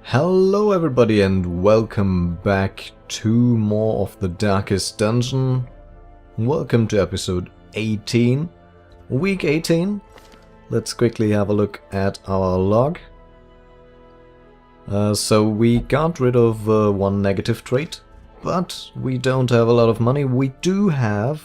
Hello everybody and welcome back to more of the Darkest Dungeon. Welcome to episode 18, week 18. Let's quickly have a look at our log. So we got rid of one negative trait, but we don't have a lot of money. We do have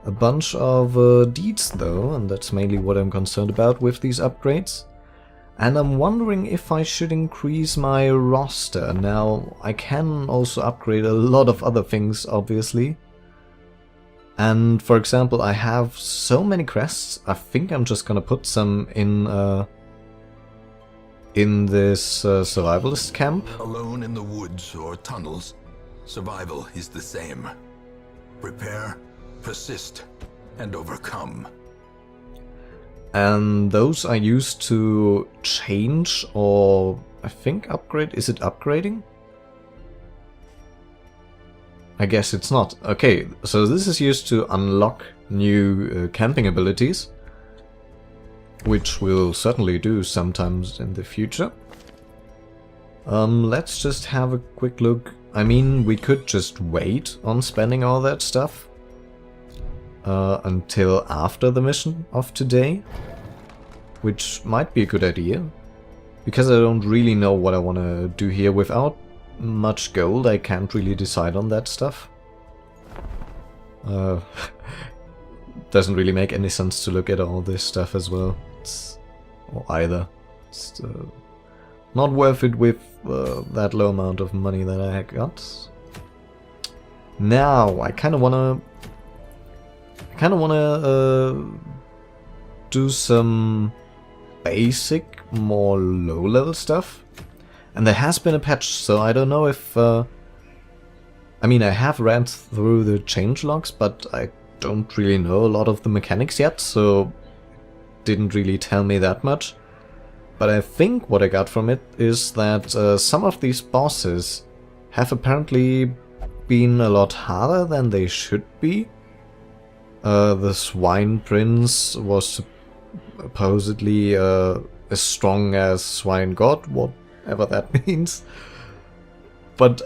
a bunch of deeds though, and that's mainly what I'm concerned about with these upgrades. And I'm wondering if I should increase my roster. Now, I can also upgrade a lot of other things, obviously. And for example, I have so many quests, I think I'm just gonna put some in this survivalist camp. Alone in the woods or tunnels, survival is the same. Prepare, persist, and overcome. And those I used to change or I think upgrade. Is it upgrading? I guess it's not. Okay, so this is used to unlock new camping abilities, which we'll certainly do sometimes in the future. Let's just have a quick look. I mean, we could just wait on spending all that stuff until after the mission of today, which might be a good idea, because I don't really know what I want to do here. Without much gold, I can't really decide on that stuff. Doesn't really make any sense to look at all this stuff as well. Or either. It's not worth it with that low amount of money that I got. Now, I kind of want to do some basic, more low-level stuff. And there has been a patch, so I don't know if... I mean, I have ran through the changelogs, but I don't really know a lot of the mechanics yet, so didn't really tell me that much. But I think what I got from it is that some of these bosses have apparently been a lot harder than they should be. The Swine Prince was supposedly as strong as Swine God, whatever that means. But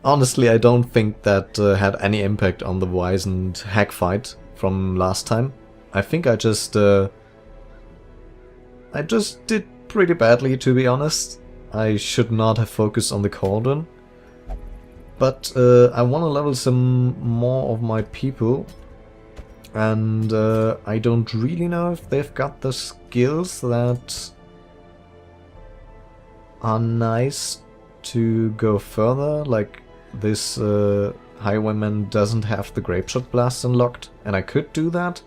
honestly I don't think that had any impact on the Wizened hack fight from last time. I think I just did pretty badly, to be honest. I should not have focused on the Cauldron. But I want to level some more of my people. And I don't really know if they've got the skills that are nice to go further. Like this Highwayman doesn't have the Grapeshot Blast unlocked, and I could do that,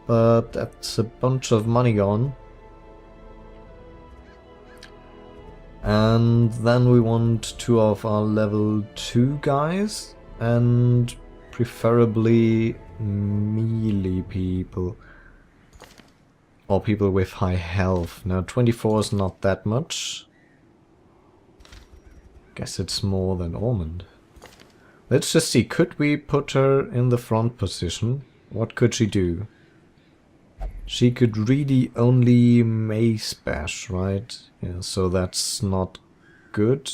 but that's a bunch of money gone. And then we want two of our level 2 guys, and preferably melee people. Or people with high health. Now 24 is not that much. Guess it's more than Ormond. Let's just see, could we put her in the front position? What could she do? She could really only mace bash, right? Yeah, so that's not good.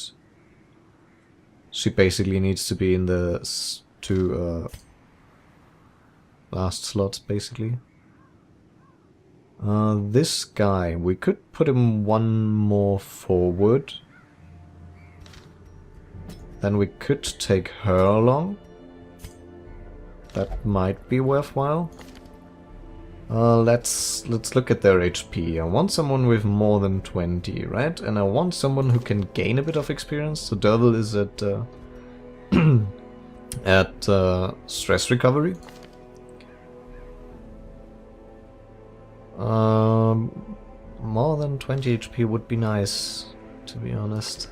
She basically needs to be in the two last slots, basically. This guy, we could put him one more forward. Then we could take her along. That might be worthwhile. Let's look at their HP. I want someone with more than 20, right? And I want someone who can gain a bit of experience. So Devil is at at stress recovery. More than 20 HP would be nice, to be honest.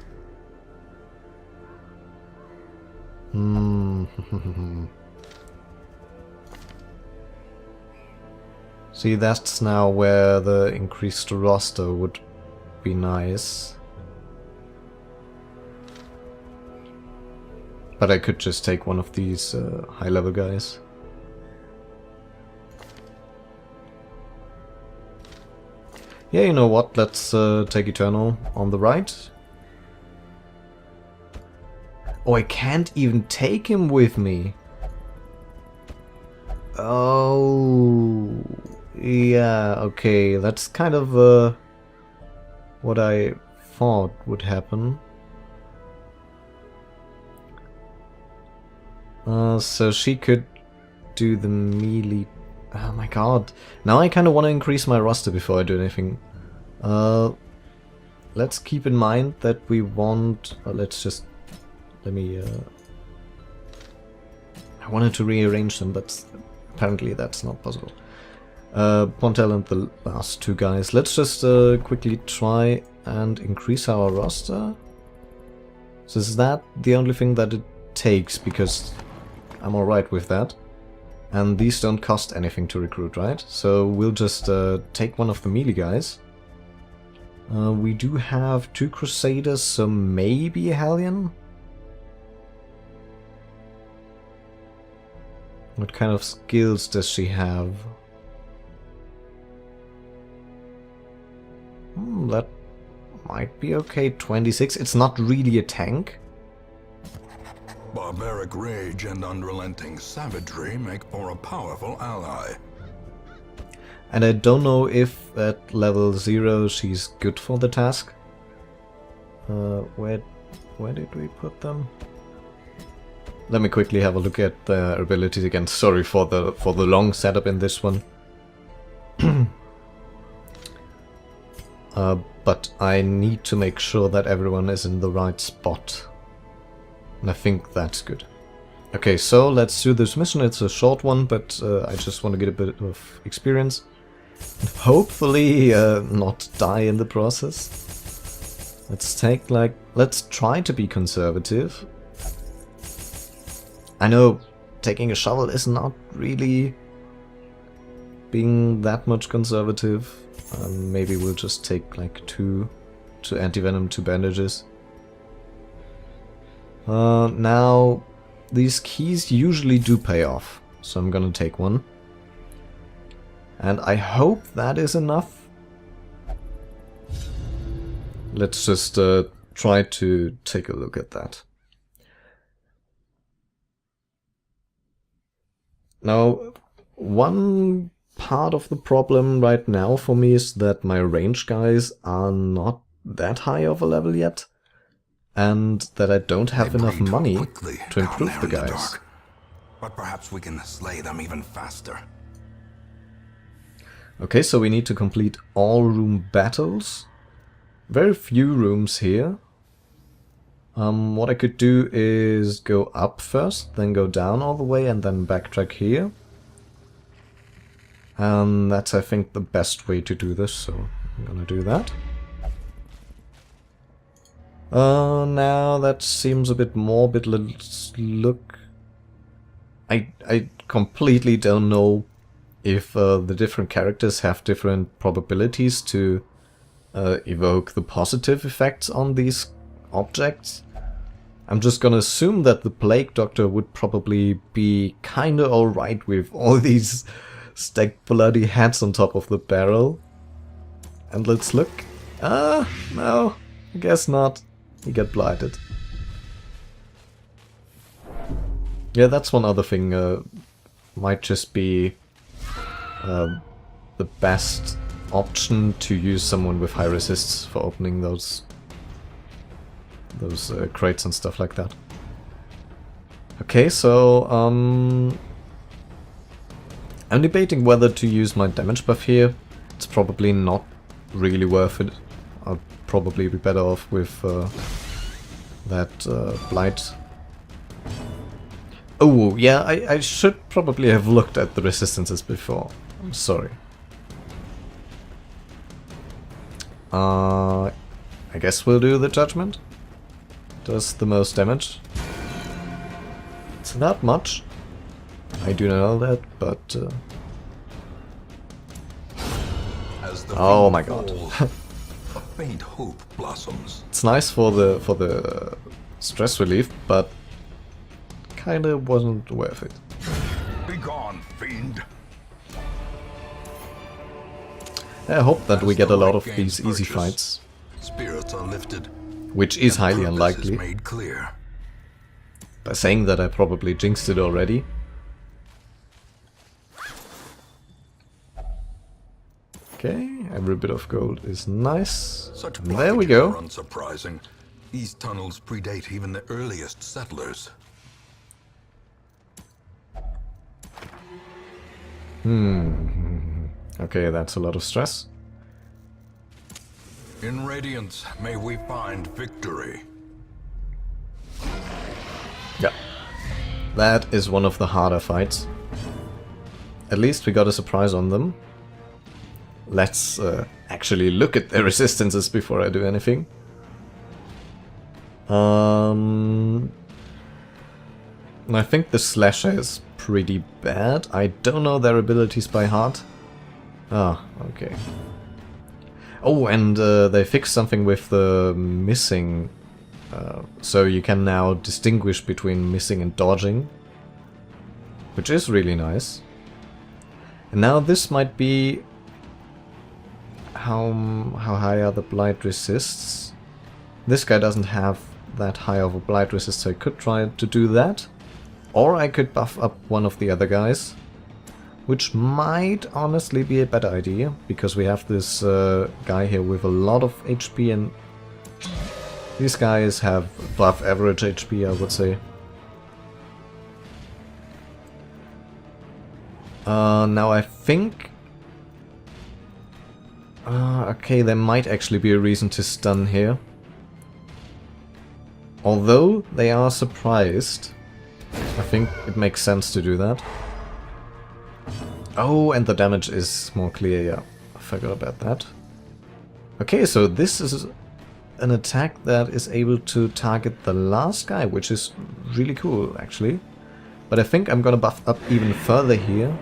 See, that's now where the increased roster would be nice. But I could just take one of these high-level guys. Yeah, you know what, let's take Eternal on the right. Oh, I can't even take him with me. Oh, yeah, okay, that's kind of what I thought would happen. So she could do the melee. Oh my god. Now I kind of want to increase my roster before I do anything. Let's keep in mind that we want... let me... I wanted to rearrange them, but apparently that's not possible. Pontel and the last two guys. Let's just quickly try and increase our roster. So is that the only thing that it takes? Because I'm alright with that. And these don't cost anything to recruit, right? So we'll just take one of the melee guys. We do have 2 Crusaders, so maybe a Hellion? What kind of skills does she have? That might be okay. 26. It's not really a tank. Barbaric rage and unrelenting savagery make for a powerful ally. And I don't know if at level 0 she's good for the task. Where did we put them? Let me quickly have a look at their abilities again. Sorry for the long setup in this one. But I need to make sure that everyone is in the right spot. And I think that's good. Okay, so let's do this mission. It's a short one, but I just want to get a bit of experience. And hopefully not die in the process. Let's try to be conservative. I know taking a shovel is not really being that much conservative. Maybe we'll just take like 2 anti-venom, 2 bandages. Now, these keys usually do pay off, so I'm gonna take one. And I hope that is enough. Let's just try to take a look at that. Now, one part of the problem right now for me is that my range guys are not that high of a level yet. And that I don't have enough money to improve the guys. But perhaps we can slay them even faster. Okay, so we need to complete all room battles. Very few rooms here. What I could do is go up first, then go down all the way, and then backtrack here. And that's, I think, the best way to do this, so I'm gonna do that. Now that seems a bit morbid. Let's look. I completely don't know if the different characters have different probabilities to evoke the positive effects on these objects. I'm just gonna assume that the Plague Doctor would probably be kinda alright with all these stacked bloody heads on top of the barrel. And let's look. No, I guess not. You get blighted. Yeah, that's one other thing. Might just be the best option to use someone with high resists for opening those crates and stuff like that. Okay, so I'm debating whether to use my damage buff here. It's probably not really worth it. I'll probably be better off with that blight. Oh, yeah, I should probably have looked at the resistances before. I'm sorry. I guess we'll do the judgment. Does the most damage. It's not much. I do know that, but... oh my god. A faint hope blossoms. It's nice for the stress relief, but kinda wasn't worth it. Be gone, fiend. I hope that we get a lot of these easy fights. Spirits are lifted. Which is highly Purpose unlikely. is made clear. By saying that, I probably jinxed it already. Okay, every bit of gold is nice. Such And there we blockages go. are unsurprising. These tunnels predate even the earliest settlers. Okay, that's a lot of stress. In Radiance, may we find victory. Yeah. That is one of the harder fights. At least we got a surprise on them. Let's actually look at their resistances before I do anything. I think the Slasher is pretty bad. I don't know their abilities by heart. Ah, okay. Oh, and they fixed something with the missing. So you can now distinguish between missing and dodging. Which is really nice. And now this might be... How high are the blight resists? This guy doesn't have that high of a blight resist, so I could try to do that. Or I could buff up one of the other guys. Which might honestly be a better idea, because we have this guy here with a lot of HP, and these guys have above average HP, I would say. Now I think... okay, there might actually be a reason to stun here. Although they are surprised, I think it makes sense to do that. Oh, and the damage is more clear, yeah. I forgot about that. Okay, so this is an attack that is able to target the last guy, which is really cool, actually. But I think I'm gonna buff up even further here.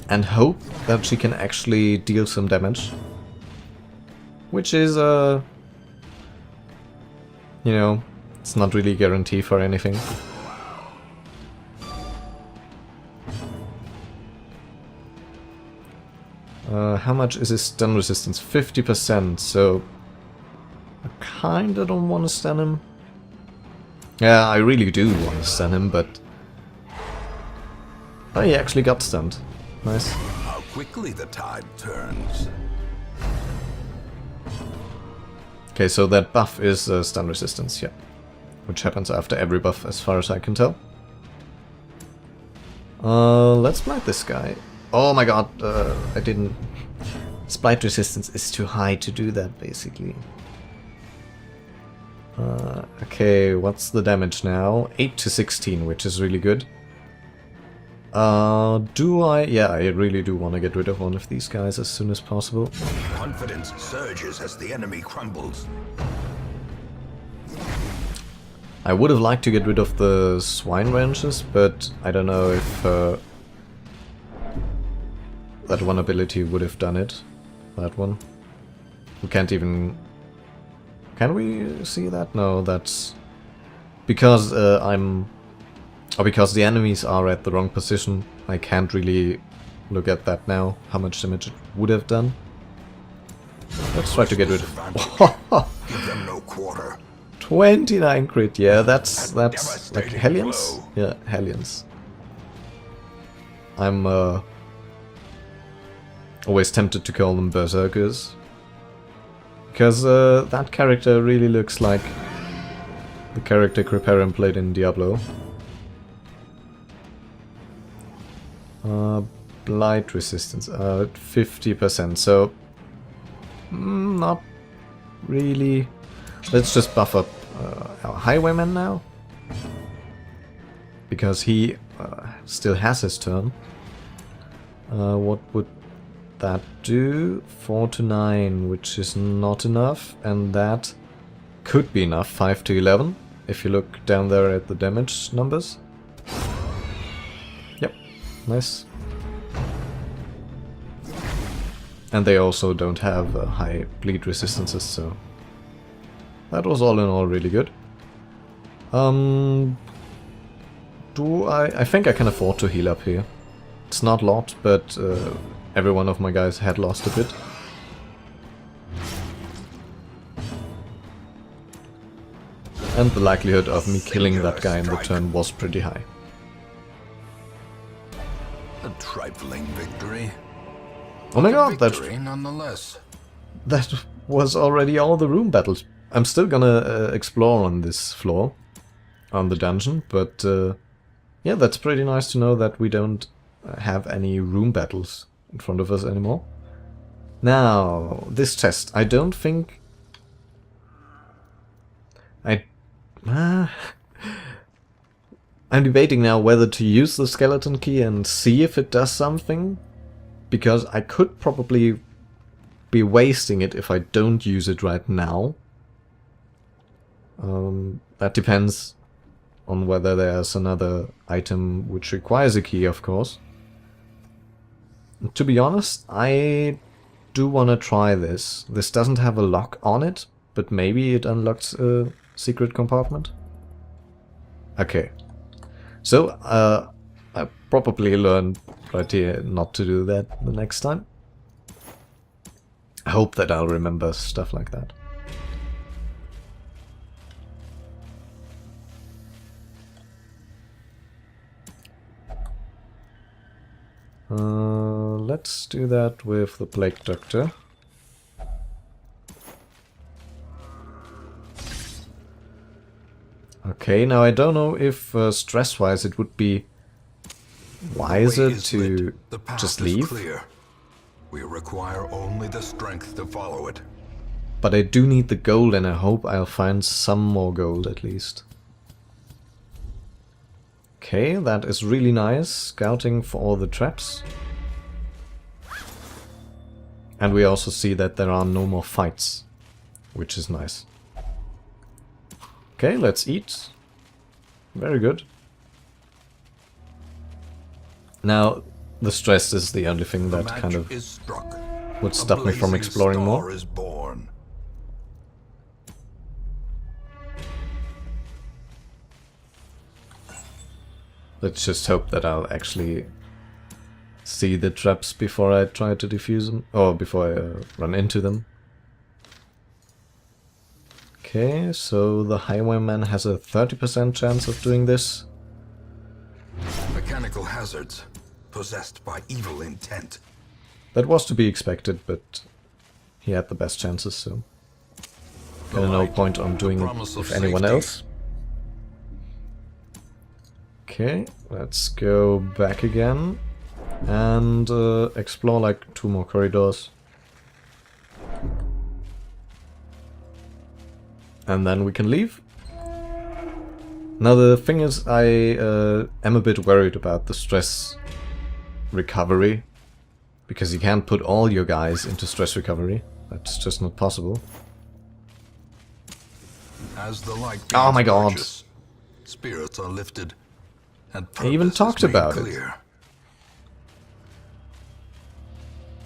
And hope that she can actually deal some damage. Which is, you know, it's not really a guarantee for anything. How much is his stun resistance? 50%, so I kinda don't want to stun him. Yeah, I really do want to stun him, but... Oh, he actually got stunned. Nice. How quickly the tide turns. Okay, so that buff is stun resistance, yeah. Which happens after every buff, as far as I can tell. Let's blight this guy. Oh my god, I didn't... Blight resistance is too high to do that, basically. Okay, what's the damage now? 8 to 16, which is really good. Do I... Yeah, I really do want to get rid of one of these guys as soon as possible. Confidence surges as the enemy crumbles. I would have liked to get rid of the swine ranches, but I don't know if that one ability would have done it. That one. We can't even... Can we see that? No, that's... Because I'm... Or because the enemies are at the wrong position, I can't really look at that now, how much damage it would have done. Let's try to get rid of... Give them no quarter. 29 crit, yeah, that's like Hellions? Yeah, Hellions. I'm always tempted to call them Berserkers. Because that character really looks like the character Creperin played in Diablo. Blight resistance, 50%, so not really. Let's just buff up our Highwayman now, because he still has his turn. What would that do? 4 to 9, which is not enough, and that could be enough. 5 to 11, if you look down there at the damage numbers. Yep, nice. And they also don't have high bleed resistances, so that was all in all really good. I think I can afford to heal up here. It's not a lot, but every one of my guys had lost a bit. And the likelihood of me killing that guy in the turn was pretty high. A trifling victory. Oh my god, Victory nonetheless. that was already all the room battles. I'm still gonna explore on this floor, on the dungeon, but yeah, that's pretty nice to know that we don't have any room battles in front of us anymore. Now, this test, I don't think... I'm debating now whether to use the skeleton key and see if it does something, because I could probably be wasting it if I don't use it right now. That depends on whether there's another item which requires a key, of course. To be honest, I do want to try this. This doesn't have a lock on it, but maybe it unlocks a secret compartment. Okay. So, I probably learned right here not to do that the next time. I hope that I'll remember stuff like that. Let's do that with the Plague Doctor. Okay, now I don't know if stress-wise it would be wiser to just leave. Clear. We require only the strength to follow it. But I do need the gold, and I hope I'll find some more gold at least. Okay, that is really nice. Scouting for all the traps. And we also see that there are no more fights, which is nice. Okay, let's eat. Very good. Now, the stress is the only thing that kind of would stop me from exploring more. Is born. Let's just hope that I'll actually see the traps before I try to defuse them, or before I run into them. Okay, so the Highwayman has a 30% chance of doing this. Mechanical hazards possessed by evil intent. That was to be expected, but he had the best chances, so kind of no point on doing it with anyone else. Okay, let's go back again and explore like 2 more corridors. And then we can leave. Now the thing is, I am a bit worried about the stress recovery, because you can't put all your guys into stress recovery. That's just not possible. As the light Oh my god. purchase, spirits are lifted and I even purpose talked is made about clear. it.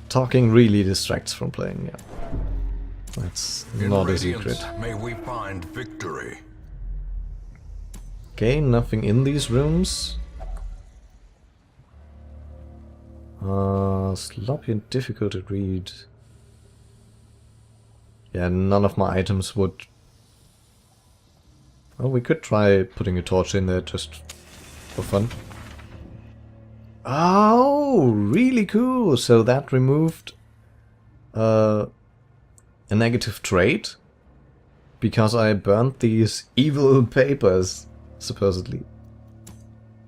Talking really distracts from playing, yeah. That's In not a Radiance, secret. may we find victory. Okay, nothing in these rooms. Sloppy and difficult to read. Yeah, none of my items would... Well, we could try putting a torch in there just for fun. Oh, really cool! So that removed a negative trait because I burnt these evil papers, supposedly.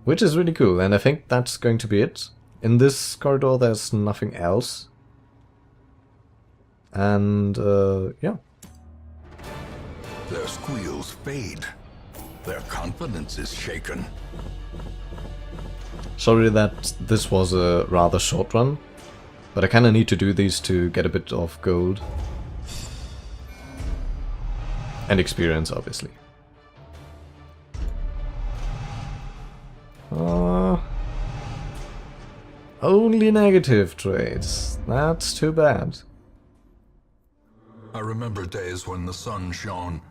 Which is really cool, and I think that's going to be it. In this corridor there's nothing else. And, yeah. Their squeals fade. Their confidence is shaken. Sorry that this was a rather short run, but I kinda need to do these to get a bit of gold. And experience, obviously. Only negative traits. That's too bad. I remember days when the sun shone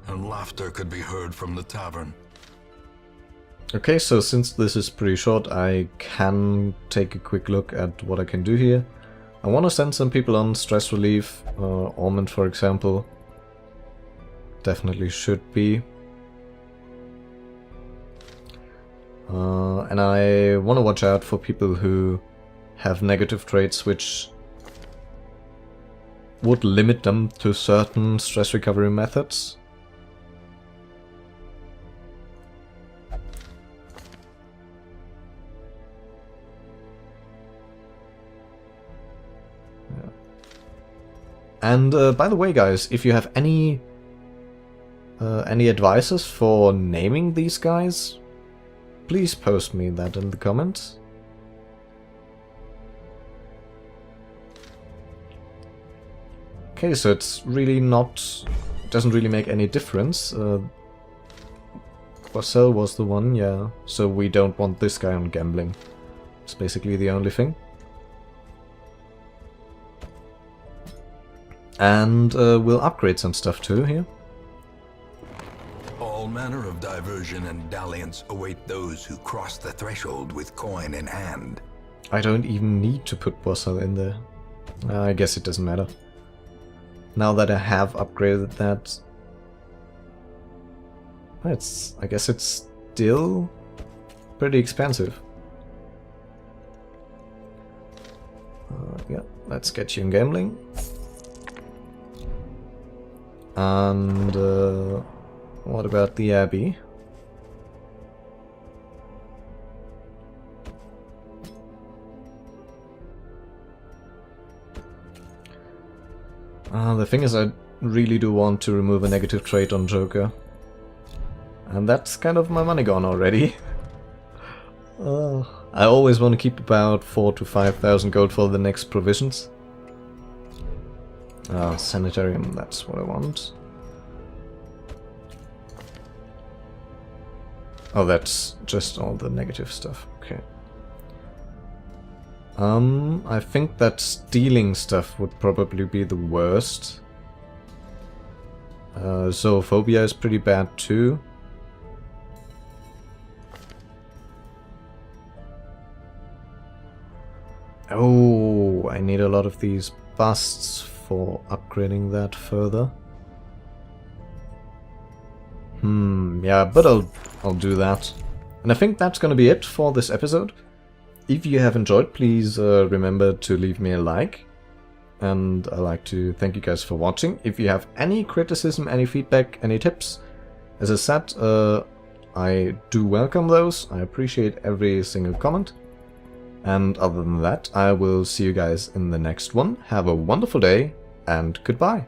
and laughter could be heard from the tavern. Okay, so since this is pretty short, I can take a quick look at what I can do here. I want to send some people on stress relief. Ormond, for example. Definitely should be. And I want to watch out for people who have negative traits which would limit them to certain stress recovery methods. Yeah. And by the way, guys, if you have any advices for naming these guys, please post me that in the comments. Okay, so it's really doesn't really make any difference. Marcel was the one, yeah. So we don't want this guy on gambling. It's basically the only thing. And we'll upgrade some stuff too here. All manner of diversion and dalliance await those who cross the threshold with coin in hand. I don't even need to put Marcel in there. I guess it doesn't matter. Now that I have upgraded that, I guess it's still pretty expensive. Yeah, let's get you in gambling. And what about the Abbey? The thing is, I really do want to remove a negative trait on Joker. And that's kind of my money gone already. I always want to keep about 4,000 to 5,000 gold for the next provisions. Sanitarium, that's what I want. Oh, that's just all the negative stuff. Okay. I think that stealing stuff would probably be the worst. Zoophobia is pretty bad too. Oh, I need a lot of these busts for upgrading that further. Yeah, but I'll do that. And I think that's gonna be it for this episode. If you have enjoyed, please remember to leave me a like. And I'd like to thank you guys for watching. If you have any criticism, any feedback, any tips, as I said, I do welcome those. I appreciate every single comment. And other than that, I will see you guys in the next one. Have a wonderful day, and goodbye.